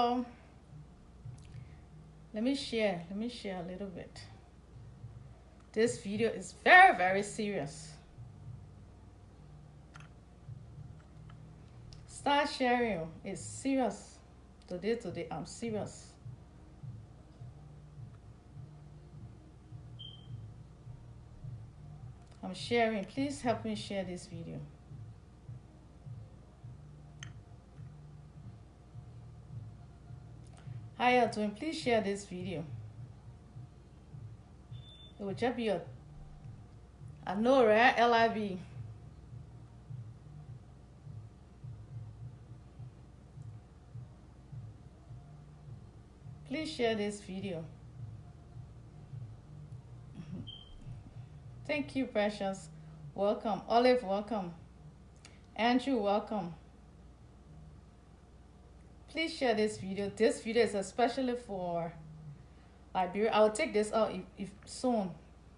y'all. Let me share a little bit. This video is very, very serious. Start sharing. It's serious. Today, I'm serious. I'm sharing. Please help me share this video. How y'all doing? Please share this video. It will just be I know, right? LIV. Please share this video. Thank you, Precious. Welcome. Olive, welcome. Andrew, welcome. Please share this video. This video is especially for Liberia. I'll take this out if soon,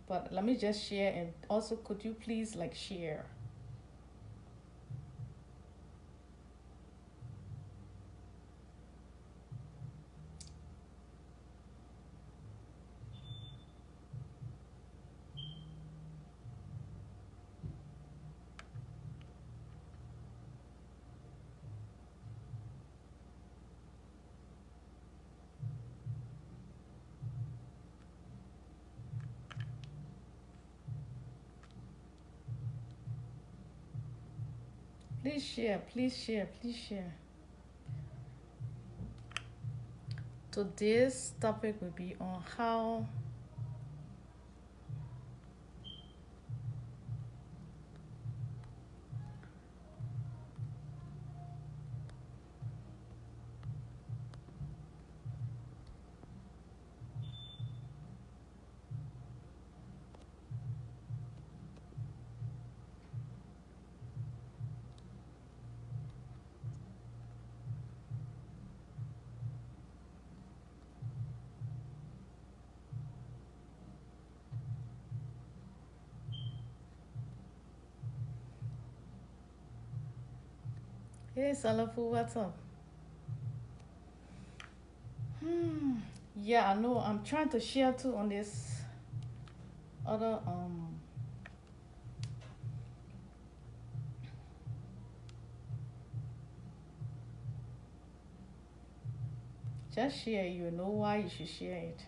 but let me just share. And also, could you please share? Please share, please share, please share. Today's topic will be on how Hey Salafu, what's up? Yeah, I know. I'm trying to share too on this other just share. You know why you should share it.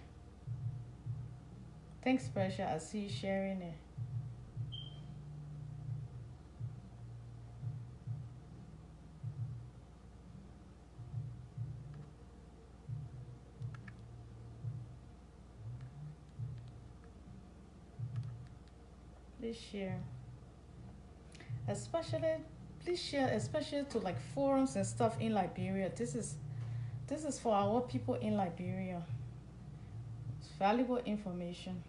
Thanks, Pressure. I see you sharing it. Please share. Especially, please share, especially to forums and stuff in Liberia. This is for our people in Liberia. It's valuable information.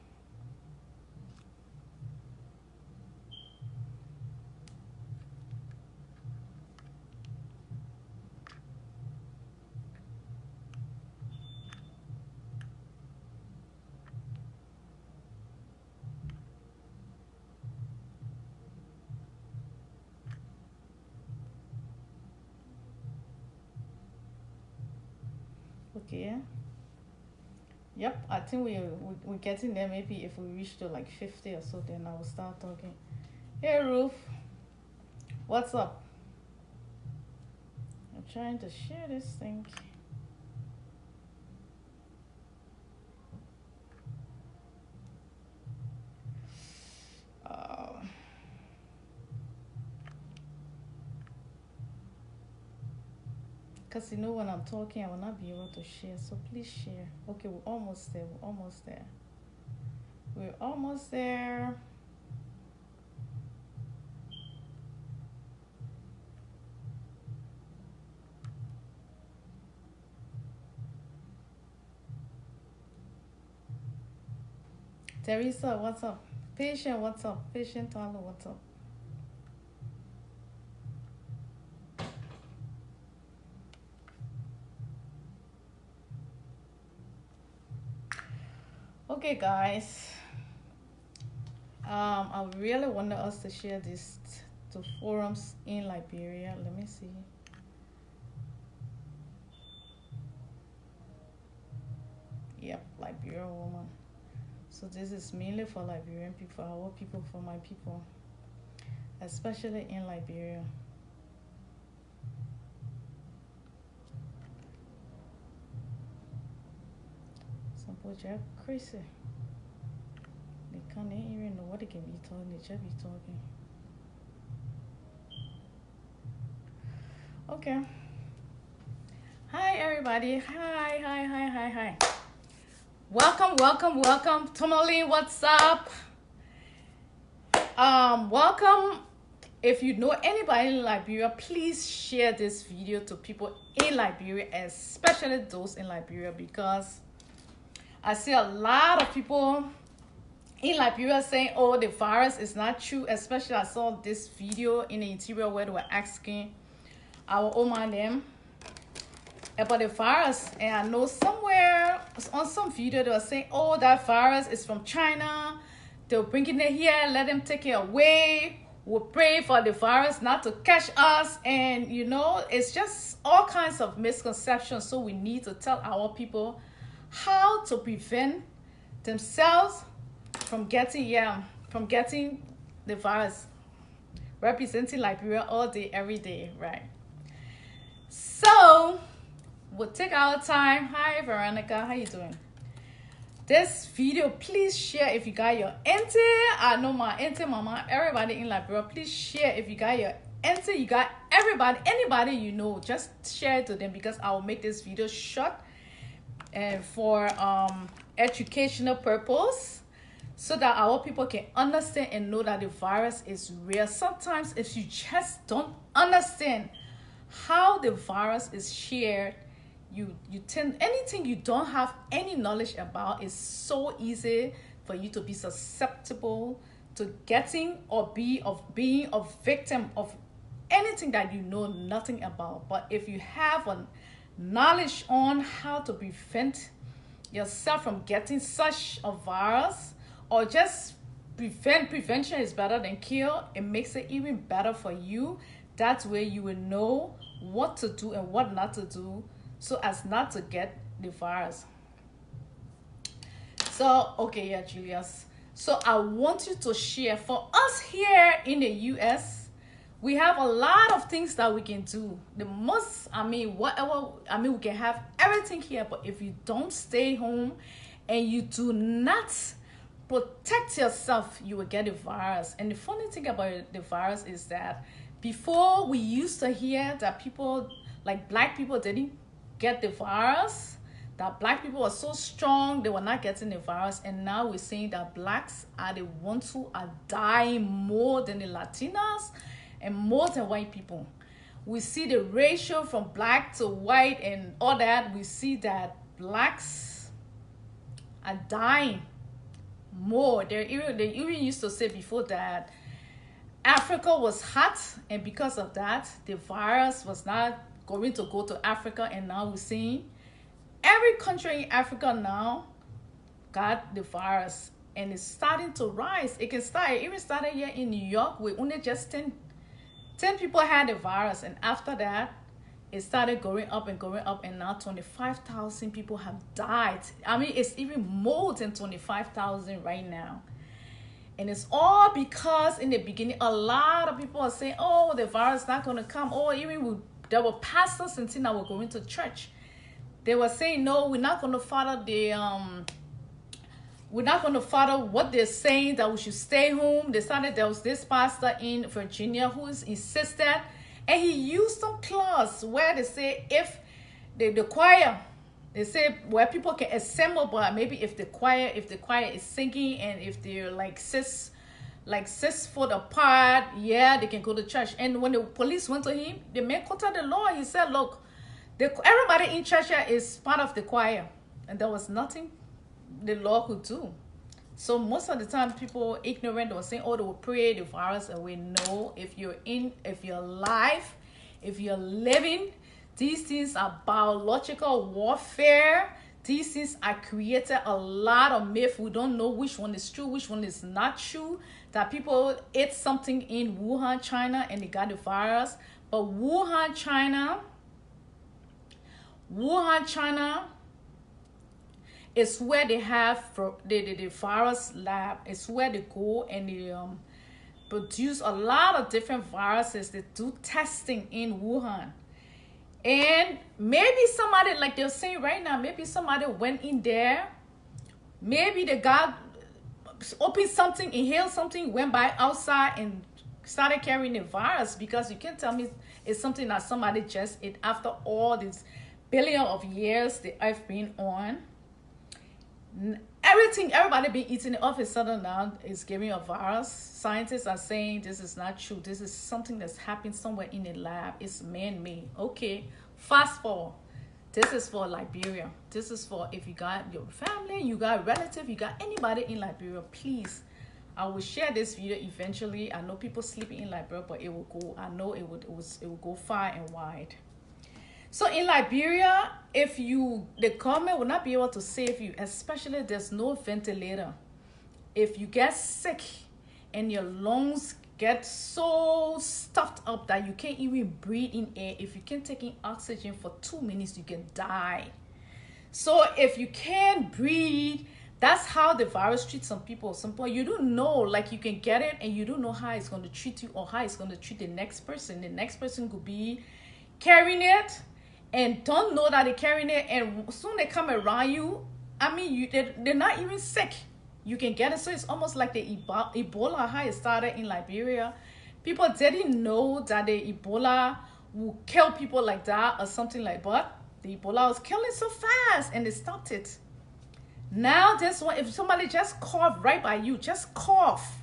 Okay. Yep, I think we're getting there. Maybe if we reach to 50 or so, then I will start talking. Hey Ruth, what's up? I'm trying to share this thing. Because when I'm talking, I will not be able to share. So please share. Okay, we're almost there. We're almost there. We're almost there. Teresa, what's up? Patient, what's up? Patient Talo, what's up? Okay, guys. I really wanted us to share this to forums in Liberia. Let me see. Yep, Liberian woman. So this is mainly for Liberian people, our people, for my people, especially in Liberia. Some people are crazy. They can't even know what they can be talking. They just be talking. Okay. Hi everybody. Hi. Welcome. Tomali, what's up? Welcome. If you know anybody in Liberia, please share this video to people in Liberia, especially those in Liberia, because I see a lot of people in Liberia saying, oh, the virus is not true. Especially I saw this video in the interior where they were asking our Oma them about the virus, and I know somewhere on some video they were saying, oh, that virus is from China, they're bringing it here, let them take it away, we'll pray for the virus not to catch us. And you know, it's just all kinds of misconceptions. So we need to tell our people how to prevent themselves from getting the virus, representing Liberia all day every day, right? So we'll take our time. Hi Veronica, how you doing? This video, please share if you got your auntie. I know my auntie, mama, everybody in Liberia, please share if you got your auntie, you got everybody, anybody you know, just share it to them, because I will make this video short and for educational purpose, so that our people can understand and know that the virus is real. Sometimes if you just don't understand how the virus is shared, you tend, anything you don't have any knowledge about, is so easy for you to be susceptible to getting or being a victim of anything that you know nothing about. But if you have a knowledge on how to prevent yourself from getting such a virus, or just prevention is better than cure, it makes it even better for you. That way you will know what to do and what not to do, so as not to get the virus. So, okay, yeah, Julius. So I want you to share. For us here in the US, we have a lot of things that we can do. The most, we can have everything here, but if you don't stay home and you do not protect yourself, you will get the virus. And the funny thing about the virus is that before, we used to hear that people, like black people, didn't get the virus, that black people were so strong, they were not getting the virus. And now we're seeing that blacks are the ones who are dying more than the Latinas and more than white people. We see the ratio from black to white and all that. We see that blacks are dying more. They even used to say before that Africa was hot, and because of that, the virus was not going to go to Africa. And now we're seeing every country in Africa now got the virus, and it's starting to rise. It even started here in New York with only just 10 people had the virus, and after that, it started going up, and now 25,000 people have died. I mean, it's even more than 25,000 right now. And it's all because in the beginning, a lot of people are saying, oh, the virus is not going to come. Or even there were pastors and things that were going to church. They were saying, no, we're not going to follow what they're saying, that we should stay home. There was this pastor in Virginia who insisted, and he used some clause where they say if the choir, they say where people can assemble, but maybe if the choir is singing, and if they're like 6 foot apart, yeah, they can go to church. And when the police went to him, the man quoted the law. He said, look, everybody in church here is part of the choir, and there was nothing the law could do. So most of the time, people ignorant, they were saying, oh, they will pray the virus away. No, if you're alive, if you're living, these things are biological warfare. These things are created a lot of myth. We don't know which one is true, which one is not true. That people ate something in Wuhan, China, and they got the virus. But Wuhan, China It's where they have for the virus lab. It's where they go and they produce a lot of different viruses. They do testing in Wuhan. And maybe somebody, like they're saying right now, maybe somebody went in there. Maybe the guy opened something, inhaled something, went by outside and started carrying the virus, because you can't tell me it's something that somebody just ate after all these billion of years the earth been on. Everybody been eating it, all of a sudden now is giving a virus. Scientists are saying this is not true. This is something that's happened somewhere in the lab. It's man-made. Okay, fast forward. This is for Liberia. This is for if you got your family, you got relative, you got anybody in Liberia, please. I will share this video eventually. I know people sleeping in Liberia, but it will go. I know it will go far and wide. So in Liberia, the government will not be able to save you, especially there's no ventilator. If you get sick and your lungs get so stuffed up that you can't even breathe in air, if you can't take in oxygen for 2 minutes, you can die. So if you can't breathe, that's how the virus treats some people. Some people, you don't know, like you can get it and you don't know how it's going to treat you or how it's going to treat the next person. The next person could be carrying it and don't know that they're carrying it, and soon they come around you. I mean, they're not even sick. You can get it. So it's almost like the Ebola, how it started in Liberia. People didn't know that the Ebola will kill people like that or something like that. The Ebola was killing so fast and they stopped it. Now this one, if somebody just cough right by you, just cough,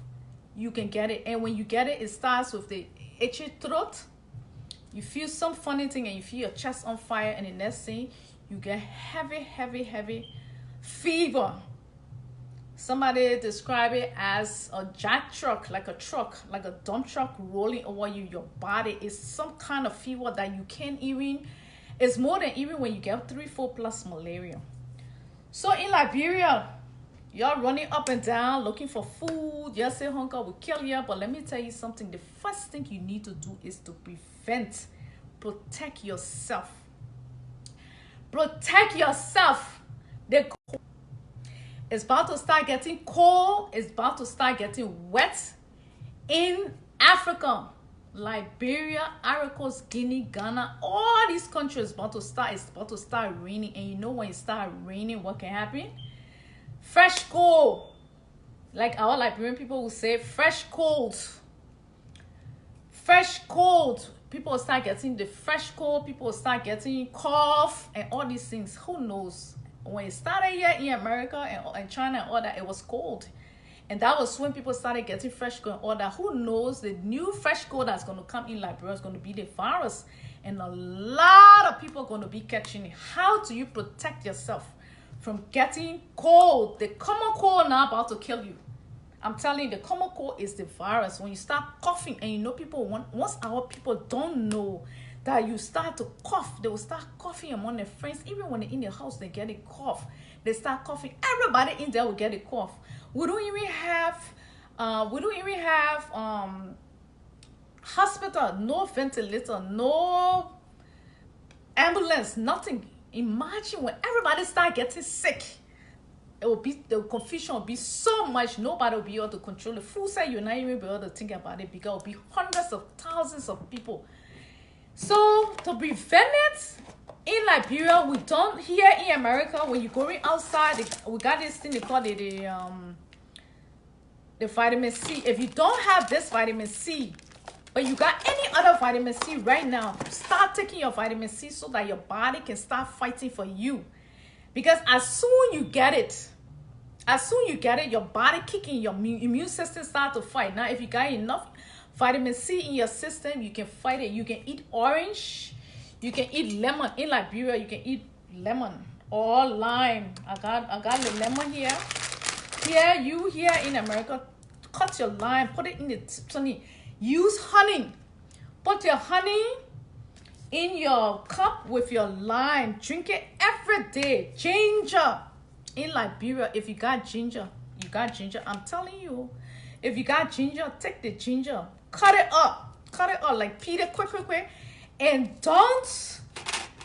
you can get it. And when you get it, it starts with the itchy throat. You feel some funny thing and you feel your chest on fire, and the next thing you get heavy fever. Somebody described it as a jack truck, like a dump truck rolling over you. Your body is some kind of fever that you can't even, it's more than even when you get 3-4 plus malaria. So in Liberia, you're running up and down looking for food. You say hunger will kill you, but let me tell you something. The first thing you need to do is to protect yourself. Protect yourself. It's about to start getting cold. It's about to start getting wet in Africa. Liberia, Ivory Coast, Guinea, Ghana, all these countries it's about to start raining. And you know when it starts raining, what can happen? Fresh cold. Like our Liberian people will say, fresh cold. Fresh cold. People will start getting the fresh cold. People will start getting cough and all these things. Who knows? When it started here in America and China and all that, it was cold. And that was when people started getting fresh cold and all that. Who knows? The new fresh cold that's going to come in Liberia is going to be the virus. And a lot of people are going to be catching it. How do you protect yourself from getting cold? The common cold now about to kill you. I'm telling you, the common cold is the virus. When you start coughing, and you know people, once our people don't know that you start to cough, they will start coughing among their friends. Even when they're in the house, they get a cough. They start coughing. Everybody in there will get a cough. We don't even have hospital, no ventilator, no ambulance, nothing. Imagine when everybody start getting sick. It will be, the confusion will be so much, nobody will be able to control it. Food side, you'll not even be able to think about it, because it will be hundreds of thousands of people. So to prevent it, in Liberia, we don't, here in America, when you're going outside, we got this thing they call it the vitamin C. If you don't have this vitamin C, but you got any other vitamin C right now, start taking your vitamin C so that your body can start fighting for you. Because as soon you get it, your body kicking, your immune system start to fight. Now, if you got enough vitamin C in your system, you can fight it. You can eat orange, you can eat lemon. In Liberia, you can eat lemon or lime. I got the lemon here. Here in America, cut your lime, put it in the honey. Use honey. Put your honey in your cup with your lime. Drink it every day. Ginger. In Liberia, if you got ginger, I'm telling you, if you got ginger, take the ginger, cut it up like Peter, quick, and don't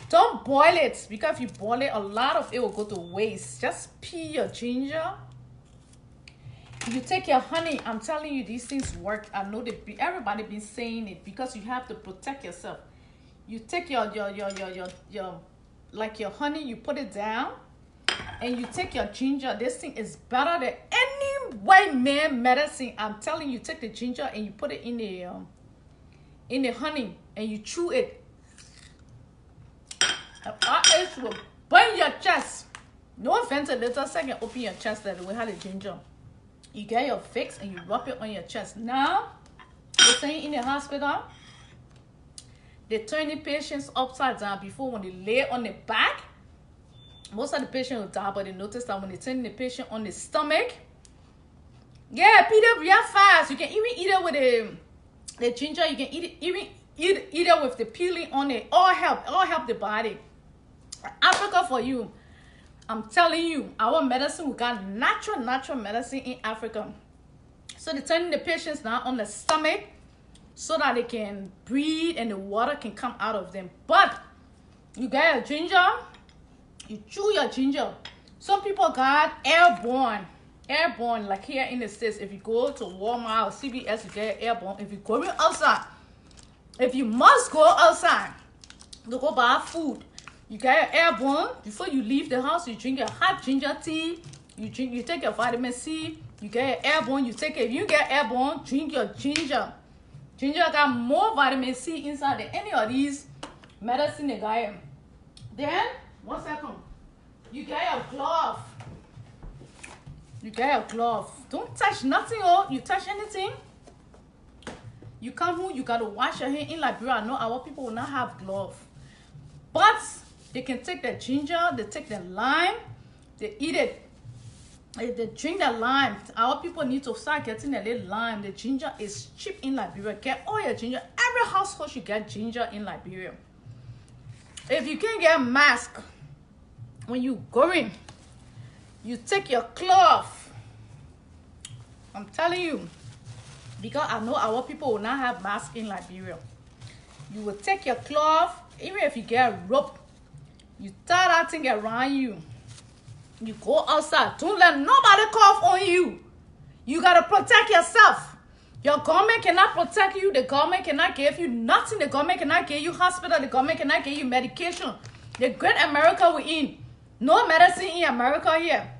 Don't boil it, because if you boil it, a lot of it will go to waste. Just peel your ginger. You take your honey. I'm telling you, these things work. I know that everybody been saying it, because you have to protect yourself. You take your like your honey, you put it down, and you take your ginger. This thing is better than any white man medicine. I'm telling you, take the ginger and you put it in the honey, and you chew it. It will burn your chest. No ventilator, second open your chest that way. Have the ginger. You get your fix and you rub it on your chest. Now, they're saying in the hospital, they turn the patients upside down before when they lay on the back. Most of the patients will die, but they notice that when they turn the patient on the stomach, yeah, eat it real fast. You can even eat it with the ginger. You can eat it with the peeling on it. All help the body. Africa for you. I'm telling you, our medicine, we got natural medicine in Africa. So they're turning the patients now on the stomach so that they can breathe and the water can come out of them. But you get your ginger, you chew your ginger. Some people got airborne, like here in the States. If you go to Walmart or CVS, you get airborne. If you're going outside, if you must go outside to go buy food, you get your airborne. Before you leave the house, you drink your hot ginger tea. You take your vitamin C. You get your airborne. You take it. If you get airborne, drink your ginger. Ginger got more vitamin C inside than any of these medicine they got. Then, 1 second. You get your glove. You get your glove. Don't touch nothing. Oh, you touch anything, you come home, you gotta wash your hand. In Liberia, I know our people will not have gloves, but they can take the ginger, they take the lime, they eat it. They drink the lime. Our people need to start getting a little lime. The ginger is cheap in Liberia. Get all your ginger. Every household should get ginger in Liberia. If you can't get a mask, when you go in, you take your cloth. I'm telling you, because I know our people will not have masks in Liberia. You will take your cloth, even if you get a rope, you tie that thing around you. You go outside. Don't let nobody cough on you. You got to protect yourself. Your government cannot protect you. The government cannot give you nothing. The government cannot give you hospital. The government cannot give you medication. The great America we're in. No medicine in America here.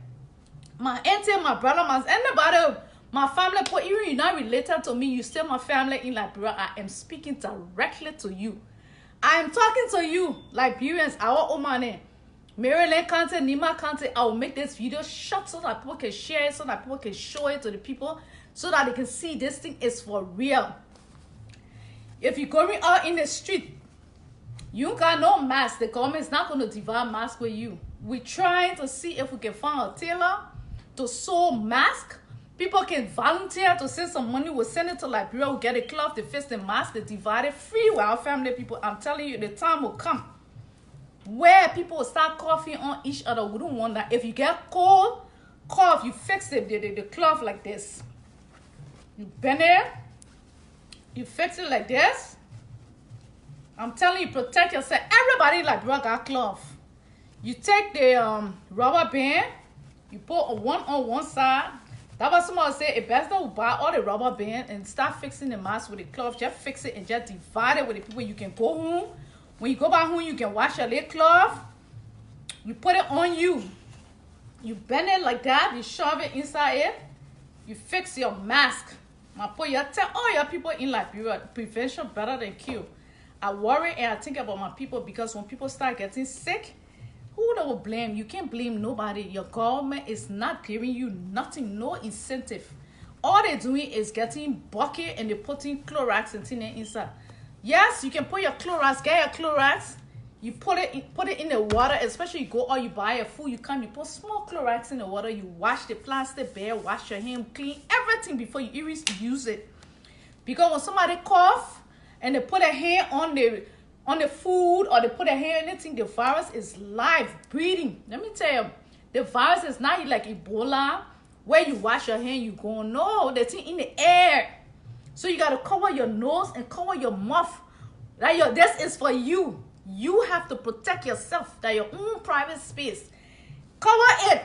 My auntie, my brother, anybody, my family, even you're not related to me, you still my family in Liberia. I am speaking directly to you. I am talking to you, Liberians, our own money. Maryland County, Nima County. I will make this video short so that people can share it, so that people can show it to the people, so that they can see this thing is for real. If you're going out in the street, you got no mask. The government is not going to divide masks with you. We're trying to see if we can find a tailor to sew mask. People can volunteer to send some money. We'll send it to Liberia. We'll get a cloth, to fix the mask, they divide it free with our family people. I'm telling you, the time will come where people will start coughing on each other. We don't want that. If you get cold, cough, you fix it, the cloth like this. You bend it, you fix it like this. I'm telling you, protect yourself. Everybody like got cloth. You take the rubber band, you put one on one side. That's why somebody say it's best to buy all the rubber band and start fixing the mask with the cloth. Just fix it and just divide it with the people. You can go home. When you go back home, you can wash your little cloth. You put it on you. You bend it like that. You shove it inside it. You fix your mask. I tell all your people in Liberia, prevention better than cure. I worry and I think about my people, because when people start getting sick, who they will blame? You can't blame nobody. Your government is not giving you nothing, no incentive. All they're doing is getting bucket and they're putting Clorox and things inside. Yes, you can put your Clorox, get your Clorox. You put it in the water, especially you go or you buy a food, you come, you put small Clorox in the water, you wash the plastic bag, wash your hand, clean everything before you even use it. Because when somebody cough and they put a hand on the food, or they put a hand on anything, the virus is live, breathing. Let me tell you, the virus is not like Ebola, where you wash your hand, you go. No, the thing in the air. So you got to cover your nose and cover your mouth. Like this is for you. You have to protect yourself. That your own private space. Cover it.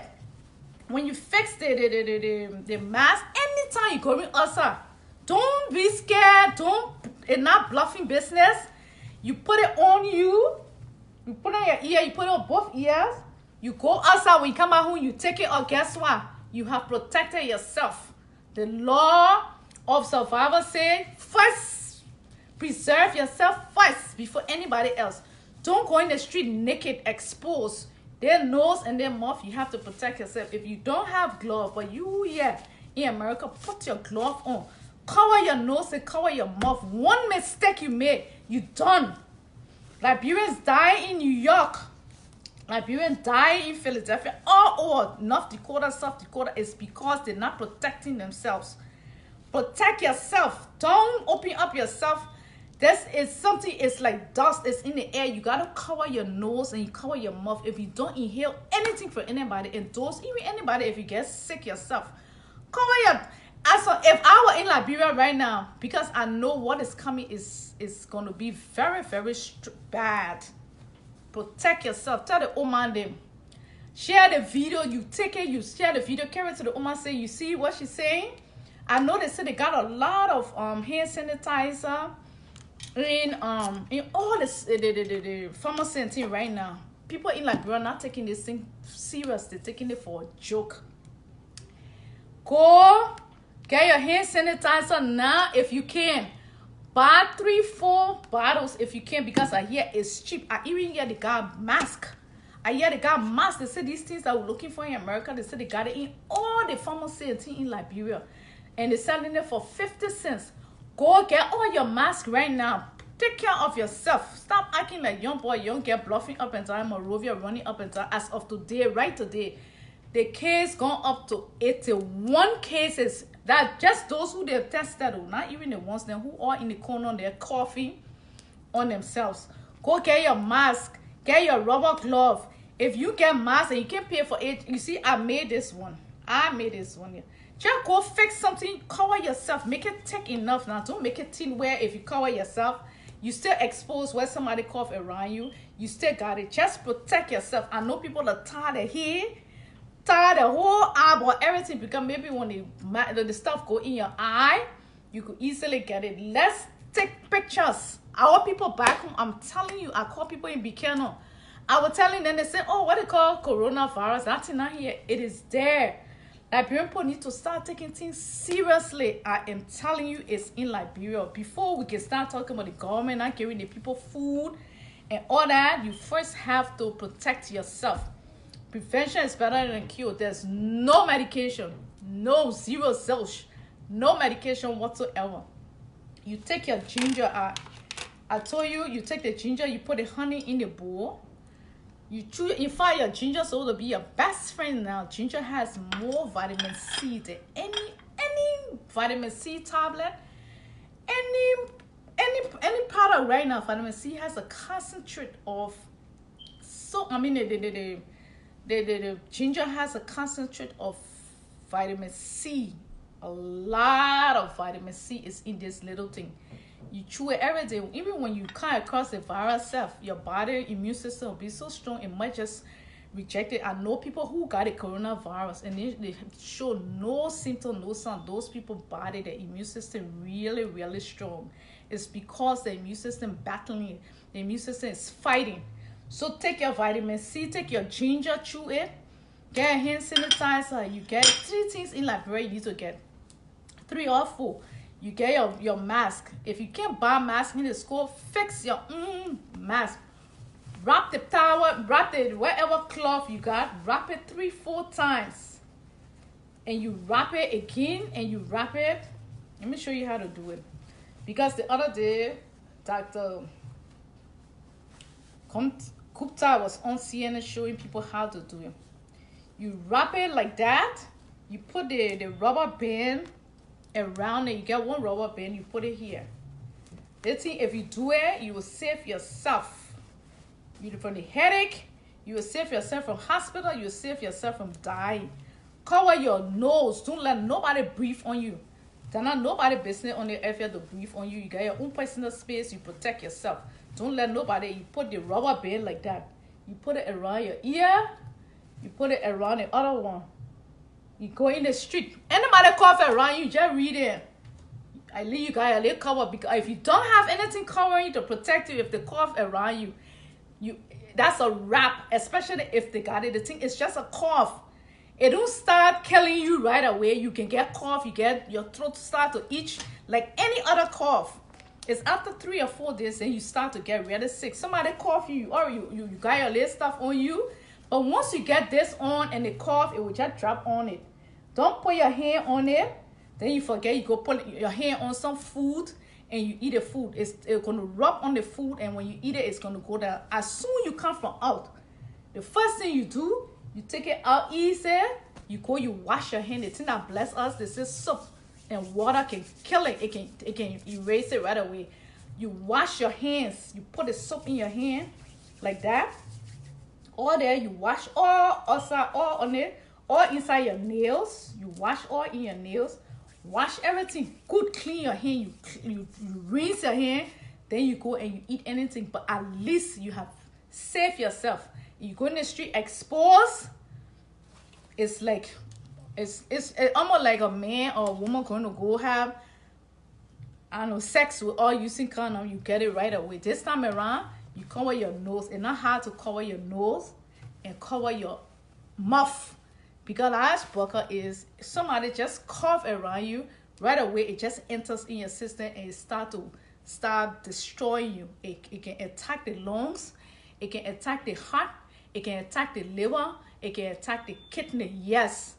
When you fix the mask, anytime you go in outside, don't be scared. It's not bluffing business. You put it on you. You put it on your ear. You put it on both ears. You go outside. When you come back home, you take it off. Guess what? You have protected yourself. The law of survival says first, preserve yourself first before anybody else. Don't go in the street naked, exposed. Their nose and their mouth, you have to protect yourself. If you don't have gloves, but you here in America, put your glove on. Cover your nose and cover your mouth. One mistake you made, you done. Liberians die in New York. Liberians die in Philadelphia. All over North Dakota, South Dakota is because they're not protecting themselves. Protect yourself. Don't open up yourself. This is something, it's like dust, it's in the air. You gotta cover your nose and you cover your mouth. If you don't inhale anything from anybody, and those, even anybody, if you get sick yourself, cover your, if I were in Liberia right now, because I know what is coming is gonna be very, very bad. Protect yourself. Tell the woman them. Share the video, you take it, you share the video, carry it to the woman, say, you see what she's saying? I know they said they got a lot of hand sanitizer in all the pharmacy and thing right now. People in Liberia are not taking this thing serious. They're taking it for a joke. Go get your hand sanitizer now if you can. Buy 3-4 bottles if you can, because I hear it's cheap. I even hear they got mask. I hear they got mask. They say these things that we're looking for in America, they say they got it in all the pharmacy and thing in Liberia. And they're selling it for 50 cents. Go get all your masks right now. Take care of yourself. Stop acting like young boy, young girl, bluffing up and down, Monrovia running up and down. As of today, right today, the case gone up to 81 cases. That just those who they've tested, not even the ones then who are in the corner, they're coughing on themselves. Go get your mask. Get your rubber glove. If you get mask and you can pay for it, you see, I made this one. Yeah. Just go fix something, cover yourself, make it thick enough now. Don't make it thin where if you cover yourself, you still exposed where somebody cough around you. You still got it. Just protect yourself. I know people are tired of hair, tired the whole eyeball, everything, because maybe when the stuff go in your eye, you could easily get it. Let's take pictures. Our people back home, I'm telling you, I call people in Buchanan. I was telling them, they say, oh, what they call coronavirus, that's not here. It is there. Liberian people need to start taking things seriously. I am telling you, it's in Liberia. Before we can start talking about the government not giving the people food and all that, you first have to protect yourself. Prevention is better than cure. There's no medication, no zero zilch, no medication whatsoever. You take your ginger out. I told you, you take the ginger, you put the honey in the bowl. You chew, in fact, your ginger so to be your best friend now. Ginger has more vitamin C than any vitamin C tablet, any product right now. Vitamin C has a concentrate of, so I mean the ginger has a concentrate of vitamin C. A lot of vitamin C is in this little thing. You chew it every day. Even when you come across the virus self, your body immune system will be so strong, it might just reject it. I know people who got the coronavirus and they show no symptom, no sign. Those people body, the immune system really, really strong. It's because the immune system battling it. The immune system is fighting. So take your vitamin C, take your ginger, chew it, get a hand sanitizer. You get 3 things in Liberia you need to get. 3 or 4. You get your mask. If you can't buy a mask in the store, fix your mask. Wrap the towel, wrap it, whatever cloth you got, wrap it 3-4 times. And you wrap it again, and you wrap it. Let me show you how to do it. Because the other day, Dr. Gupta was on CNN showing people how to do it. You wrap it like that. You put the rubber band around it. You get 1 rubber band, you put it here. This thing, if you do it, you will save yourself. From the headache, you will save yourself from hospital, you will save yourself from dying. Cover your nose. Don't let nobody breathe on you. There's not nobody business on the earth here to breathe on you. You got your own personal space, you protect yourself. Don't let nobody, you put the rubber band like that. You put it around your ear. You put it around the other one. You go in the street. Anybody cough around you, just read it. I leave you guys a little cover, because if you don't have anything covering you to protect you, if they cough around you, that's a wrap, especially if they got it. The thing is just a cough. It don't start killing you right away. You can get cough, you get your throat start to itch like any other cough. It's after 3 or 4 days and you start to get really sick. Somebody cough you, or you got your little stuff on you. But once you get this on and they cough, it will just drop on it. Don't put your hand on it. Then you forget, you go put your hand on some food and you eat the food. It's going to rub on the food, and when you eat it, it's going to go down. As soon as you come from out, the first thing you do, you take it out easy. You go, you wash your hand. The thing that bless us, this is soap and water can kill it. It can erase it right away. You wash your hands. You put the soap in your hand like that. All there, you wash all outside, all on it, all inside your nails. You wash all in your nails. Wash everything good, clean your hand. You rinse your hand, then you go and you eat anything. But at least you have saved yourself. You go in the street exposed, it's like it's almost like a man or a woman going to go have, I don't know, sex with all using condom. You get it right away. This time around, you cover your nose. It's not hard to cover your nose and cover your mouth. Because last bucket is somebody just cough around you right away. It just enters in your system and it start destroying you. It can attack the lungs. It can attack the heart. It can attack the liver. It can attack the kidney. Yes,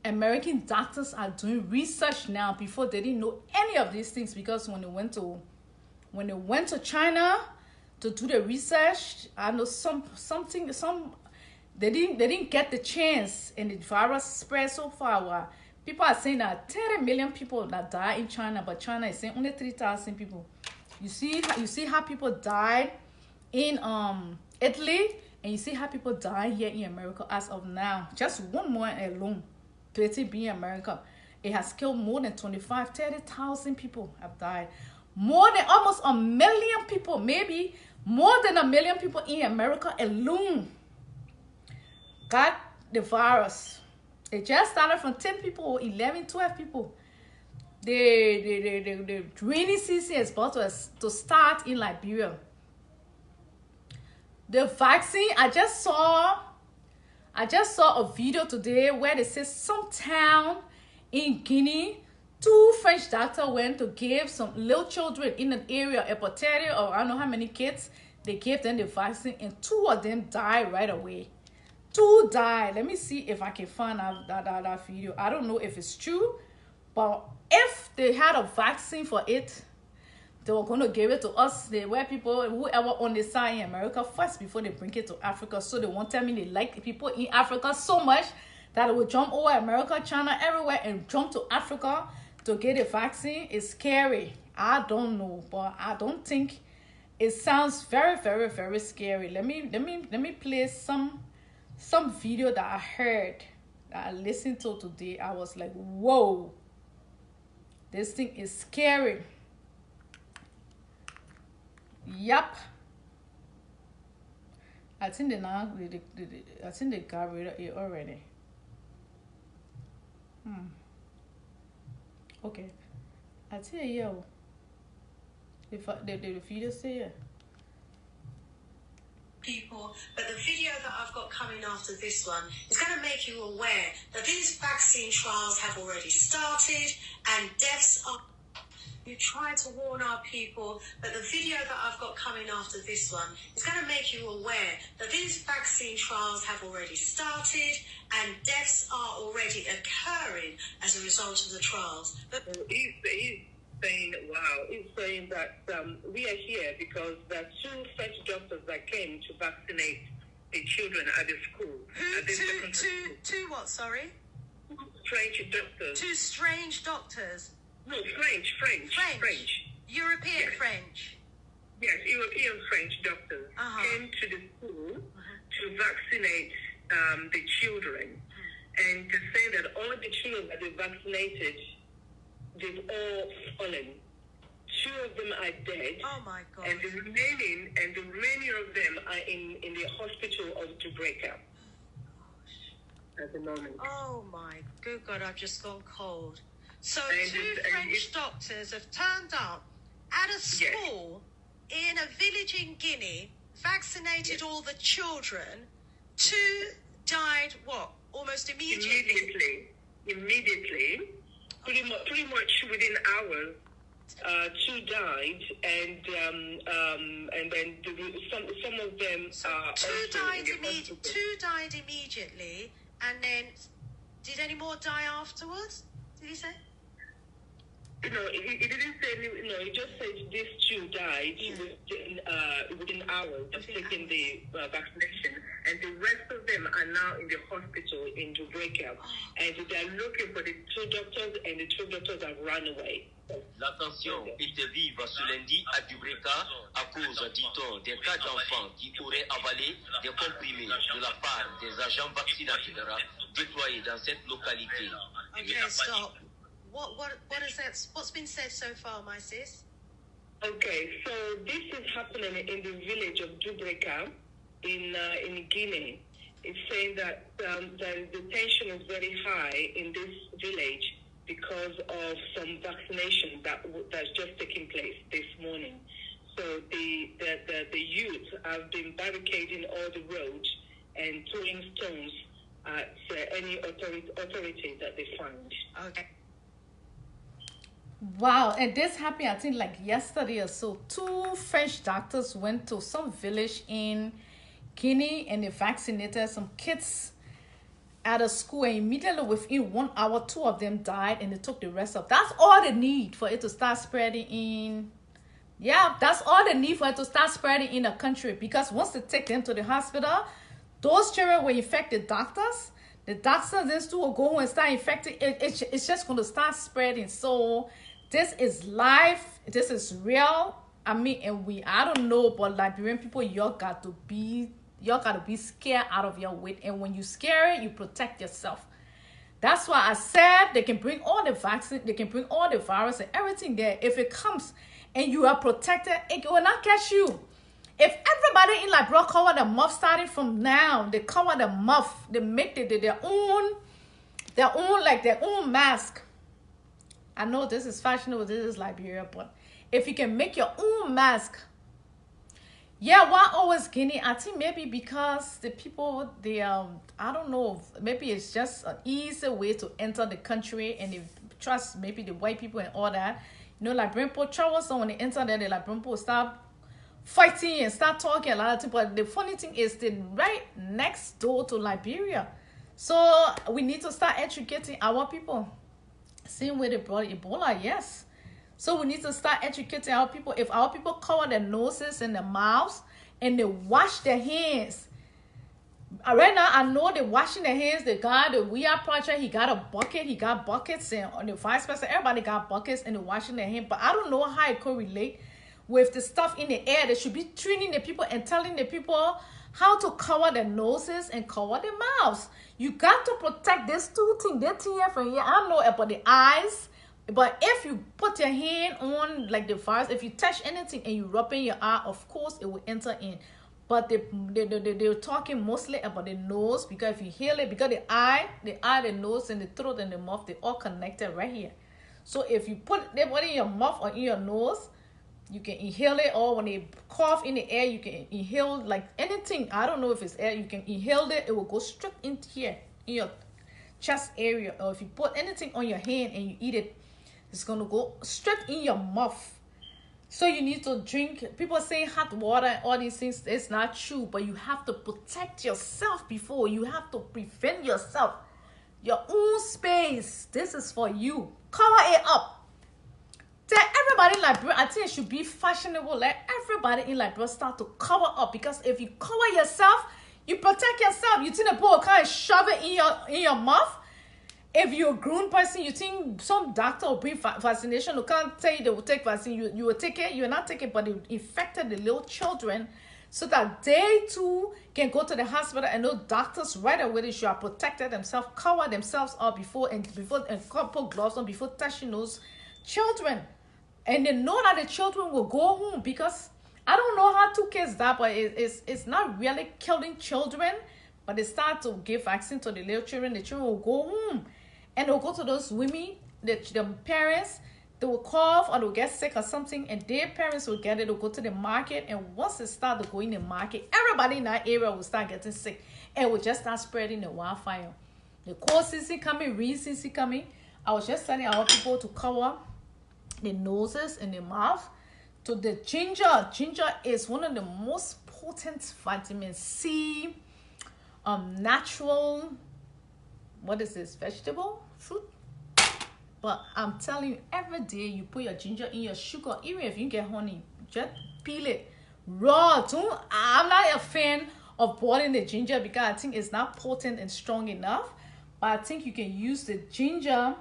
American doctors are doing research now. Before they didn't know any of these things, because when they went to China to do the research, I know they didn't get the chance, and the virus spread so far. Well, people are saying that 30 million people that die in China, but China is saying only 3,000 people. You see how people died in Italy, and you see how people die here in America as of now. Just 1 month alone, 20 being America, it has killed more than 30,000 people have died. More than almost 1 million people, maybe more than 1 million people in America alone got the virus. It just started from 10 people, 11, 12 people. The rainy season is about to start in Liberia. The vaccine, I just saw a video today where they say some town in Guinea, 2 French doctors went to give some little children in an area, a potato, or I don't know how many kids, they gave them the vaccine, and 2 of them died right away. 2 died. Let me see if I can find out that video. I don't know if it's true, but if they had a vaccine for it, they were going to give it to us. They were people, whoever on the side in America first before they bring it to Africa. So they won't tell me they like the people in Africa so much that they will jump over America, China, everywhere, and jump to Africa to get a vaccine. It's scary. I don't know, but I don't think it sounds very, very, very scary. Let me play some video that I heard, that I listened to today. I was like, whoa, this thing is scary. Yep. I think they got rid of it already. Okay. I tell you, if the video say it. People, but the video that I've got coming after this one is going to make you aware that these vaccine trials have already started and deaths are. You try to warn our people, but the video that I've got coming after this one is going to make you aware that these vaccine trials have already started and deaths are already occurring as a result of the trials. But he's saying, wow, he's saying that we are here because there are 2 French doctors that came to vaccinate the children at the school. Two what, sorry? French doctors. 2 strange doctors? No, French. European yes. French? Yes, European French doctors came to the school to vaccinate the children. And to say that all the children that they vaccinated, they've all fallen 2 of them are dead. Oh my God. And the remaining of them are in the hospital of Dubreka at the moment. Oh my good God, I've just gone cold. So And 2 it's- and French it's- doctors have turned up at a school in a village in Guinea, vaccinated all the children. 2 died, what, almost immediately? Immediately. Pretty much within hours. 2 died, and then some of them are Two also died, in the hospital. 2 died immediately, and then did any more die afterwards? Did he say? No, it didn't say. No, it just said these 2 died within hours of taking the vaccination, and the rest of them are now in the hospital in Dubreka, and they're looking for the 2 doctors, and the 2 doctors have run away. La tension était vive ce lundi à Dubreka à cause, dit-on, des cas d'enfants qui auraient avalé des comprimés de la part des agents vaccinateurs déployés dans cette localité. Okay, stop. What is that? What's been said so far, my sis? Okay, so this is happening in the village of Dubreka in Guinea. It's saying that the tension is very high in this village because of some vaccination that's just taking place this morning. So the youth have been barricading all the roads and throwing stones at any authority that they find. Okay. Wow, and this happened, I think, like yesterday or so. 2 French doctors went to some village in Guinea and they vaccinated some kids at a school, and immediately within 1 hour, 2 of them died and they took the rest of. That's all they need for it to start spreading in. Yeah, that's all they need for it to start spreading in the country, because once they take them to the hospital, those children will infect the doctors. The doctors, these 2 will go and start infecting. It's just going to start spreading. So this is life. This is real. I mean, and I don't know, but Liberian people, y'all got to be scared out of your wit. And when you scare, you protect yourself. That's why I said they can bring all the vaccine, they can bring all the virus and everything there. If it comes and you are protected, it will not catch you. If everybody in Liberia cover the mouth starting from now, they cover the mouth, they make their own mask. I know this is fashionable, this is Liberia, but if you can make your own mask. Yeah, why always Guinea? I think maybe because the people, I don't know, maybe it's just an easy way to enter the country, and they trust maybe the white people and all that. You know, Liberian people travel, so when they enter there, the Liberian people start fighting and start talking a lot of things. But the funny thing is, they're right next door to Liberia. So we need to start educating our people. Same way they brought Ebola, yes. So we need to start educating our people. If our people cover their noses and their mouths and they wash their hands. Right now, I know they're washing their hands. The guy, the We Are Project, he got a bucket. He got buckets. And on the vice president, everybody got buckets and they're washing their hands. But I don't know how it correlates with the stuff in the air. They should be training the people and telling the people how to cover their noses and cover their mouths. You got to protect these 2 things. That thing here from here, I don't know about the eyes. But if you put your hand on like the virus, if you touch anything and you rub in your eye, of course it will enter in. But they're talking mostly about the nose, because if you heal it, because the eye, the nose, and the throat and the mouth, they're all connected right here. So if you put them in your mouth or in your nose, you can inhale it, or when they cough in the air, you can inhale like anything. I don't know if it's air, you can inhale it, it will go straight into here in your chest area. Or if you put anything on your hand and you eat it, it's gonna go straight in your mouth. So you need to drink. People say hot water, all these things. It's not true, but you have to protect yourself before. You have to prevent yourself. Your own space. This is for you. Cover it up. Tell everybody in Liberia, I think it should be fashionable. Let everybody in Liberia start to cover up, because if you cover yourself, you protect yourself. You think the people can't shove it in your mouth? If you're a grown person, you think some doctor will bring vaccination, who can't tell you they will take vaccine, you will take it, you will not take it, but they infected the little children so that they too can go to the hospital, and those doctors right away, they should have protected themselves, cover themselves up before and put gloves on before touching those children. And they know that the children will go home, because I don't know how 2 kids die, but it's not really killing children. But they start to give vaccine to the little children. The children will go home, and they'll go to those women, the parents. They will cough or they'll get sick or something, and their parents will get it. They'll go to the market, and once they start to go in the market, everybody in that area will start getting sick, and will just start spreading the wildfire. The cold season coming, rain season coming. I was just telling our people to cover the noses and the mouth. To the ginger. Ginger is one of the most potent vitamin C, natural, what is this, vegetable, fruit? But I'm telling you, every day you put your ginger in your sugar, even if you get honey, just peel it raw. I'm not a fan of boiling the ginger, because I think it's not potent and strong enough. But I think you can use the ginger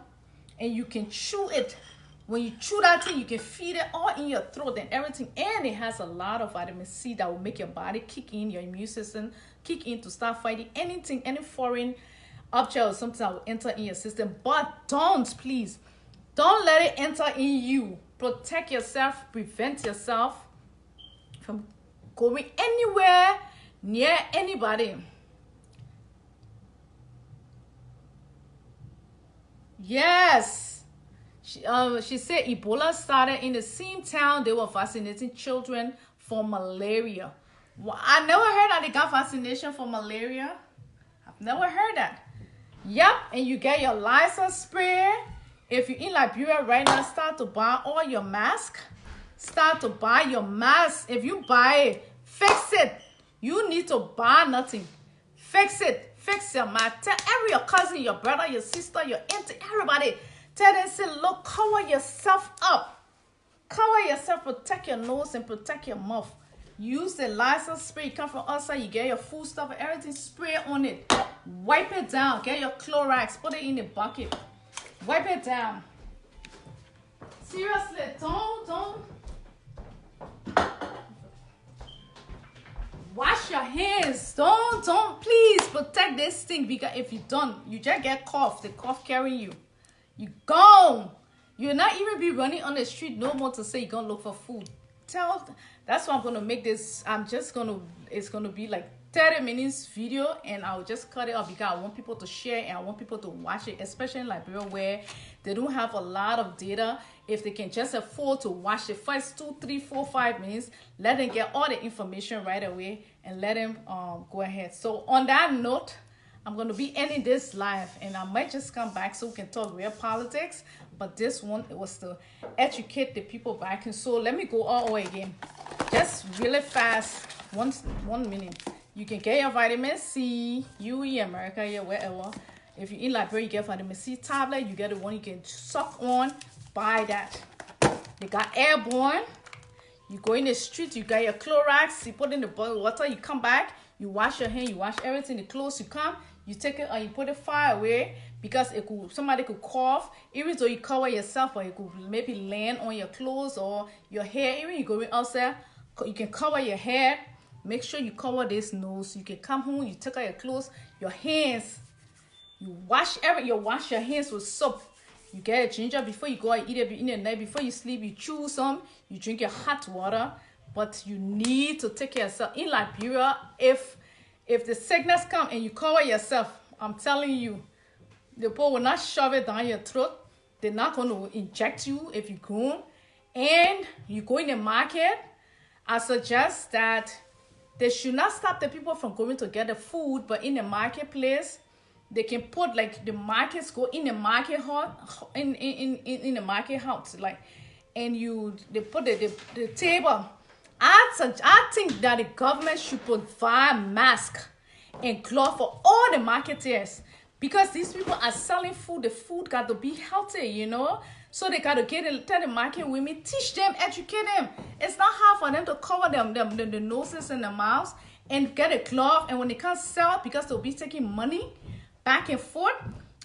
and you can chew it. When you chew that thing, you can feed it all in your throat and everything. And it has a lot of vitamin C that will make your body kick in, your immune system kick in to start fighting anything, any foreign object or something that will enter in your system. But please, don't let it enter in you. Protect yourself, prevent yourself from going anywhere near anybody. Yes. She said Ebola started in the same town they were vaccinating children for malaria. Well, I never heard that they got vaccination for malaria. I've never heard that. Yep, and you get your Lysol spray. If you're in Liberia right now, start to buy all your masks. Start to buy your mask. If you buy it, fix it. You need to buy nothing. Fix it. Fix your mask. Tell every your cousin, your brother, your sister, your auntie, everybody. Tell them, say, look, cover yourself up. Cover yourself, protect your nose and protect your mouth. Use the Lysol spray. You come from outside, you get your food stuff and everything, spray on it. Wipe it down. Get your Clorox, put it in the bucket. Wipe it down. Seriously, don't. Wash your hands. Don't, please protect this thing, because if you don't, you just get cough. The cough carrying you. You gone. You'll not even be running on the street no more to say you're gonna look for food. That's why I'm gonna make this. It's gonna be like 30 minutes video, and I'll just cut it off because I want people to share and I want people to watch it, especially in Liberia where they don't have a lot of data. If they can just afford to watch the first 2, 3, 4, 5 minutes, let them get all the information right away and let them go ahead. So on that note, I'm going to be ending this live, and I might just come back so we can talk real politics. But this one, it was to educate the people back. And so let me go all the way again. Just really fast, 1 minute. You can get your vitamin C, you in America, yeah, wherever. If you're in Liberia, you get vitamin C tablet. You get the one you can suck on. Buy that. They got airborne. You go in the street, you got your Clorox. You put in the boiling water. You come back. You wash your hand. You wash everything. The clothes you come. You take it and you put it far away, because somebody could cough. Even though you cover yourself, or it could maybe land on your clothes or your hair. Even you go outside, you can cover your hair. Make sure you cover this nose. You can come home, you take out your clothes, your hands. You wash your hands with soap. You get a ginger before you go and eat it in the night. Before you sleep, you chew some. You drink your hot water. But you need to take care of yourself. In Liberia, if the sickness come and you cover yourself, I'm telling you, the people will not shove it down your throat. They're not going to inject you if you go. And you go in the market, I suggest that they should not stop the people from going to get the food, but in the marketplace, they can put, like, the markets go in the market hall, in the market house, like, and they put the table. I think that the government should provide masks and gloves for all the marketers, because these people are selling food. The food got to be healthy, you know. So they got to tell the market women, teach them, educate them. It's not hard for them to cover the noses and the mouths and get a glove. And when they can't sell, because they'll be taking money back and forth,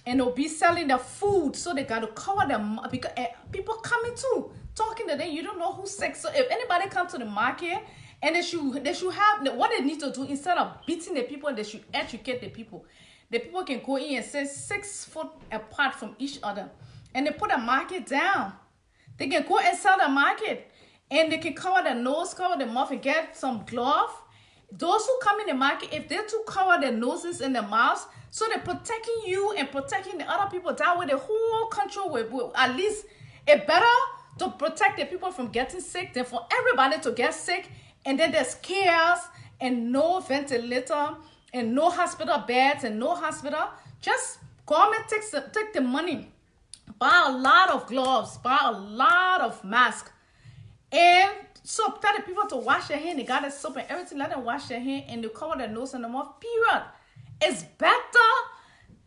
and they'll be selling the food. So they got to cover them, because people coming too, talking to them. You don't know who's sick. So if anybody comes to the market, and they should have what they need to do, instead of beating the people, they should educate the people. The people can go in and sit 6 foot apart from each other. And they put a market down. They can go and sell the market. And they can cover their nose, cover their mouth, and get some glove. Those who come in the market, if they too cover their noses and their mouths, so they're protecting you and protecting the other people. That way the whole country will at least, it better to protect the people from getting sick than for everybody to get sick. And then there's chaos and no ventilator and no hospital beds and no hospital. Just government take the money, buy a lot of gloves, buy a lot of masks, and so tell the people to wash their hand. They got the soap and everything. Let them wash their hand and they cover their nose and their mouth. Period. It's better.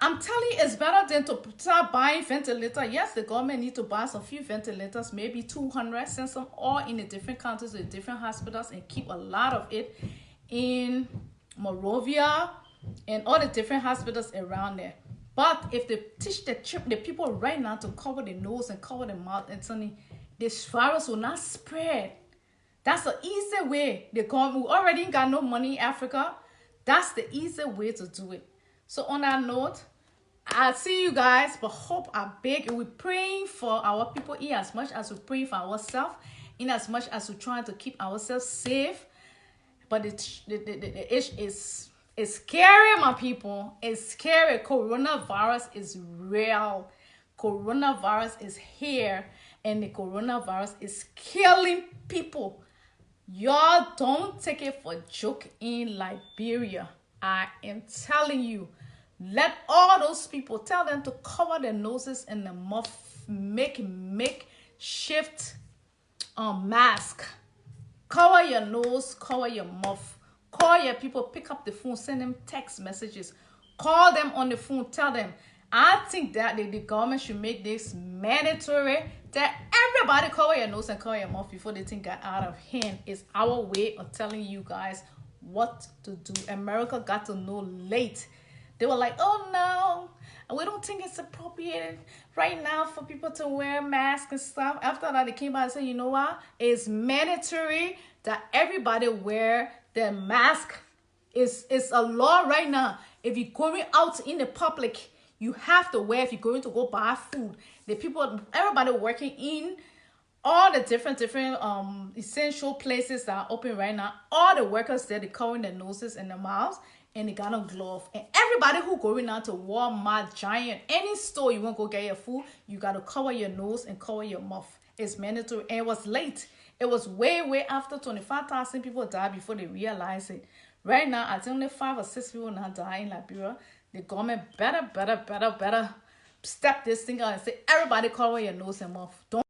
I'm telling you, it's better than to start buying ventilator. Yes, the government need to buy some few ventilators, maybe 200, send some all in the different countries, in different hospitals, and keep a lot of it in Morovia and all the different hospitals around there. But if they teach the people right now to cover the nose and cover the mouth, and something, this virus will not spread. That's the easy way. We already got no money in Africa. That's the easy way to do it. So on that note, I'll see you guys, but hope I beg. We're praying for our people in as much as we pray for ourselves, in as much as we're trying to keep ourselves safe. But the issue is scary, my people. It's scary. Coronavirus is real. Coronavirus is here, and the coronavirus is killing people. Y'all don't take it for a joke in Liberia. I am telling you. Let all those people, tell them to cover their noses and their mouth. Make shift mask. Cover your nose, cover your mouth. Call your people, pick up the phone, send them text messages. Call them on the phone, tell them. I think that the government should make this mandatory, that everybody cover your nose and cover your mouth before the thing got out of hand. It's our way of telling you guys what to do. America got to know late. They were like, oh no, we don't think it's appropriate right now for people to wear masks and stuff. After that, they came out and said, you know what? It's mandatory that everybody wear their mask. It's a law right now. If you're going out in the public, you have to wear. If you're going to go buy food, the people, everybody working in all the different essential places that are open right now, all the workers there, they're covering their noses and their mouths, and they got on gloves. And everybody who going out to Walmart, Giant, any store you want to go get your food, you got to cover your nose and cover your mouth. It's mandatory. And it was late. It was way after 25,000 people died before they realized it. Right now, I think only 5 or 6 people now die in Liberia. The government better step this thing out and say, everybody cover your nose and mouth. Don't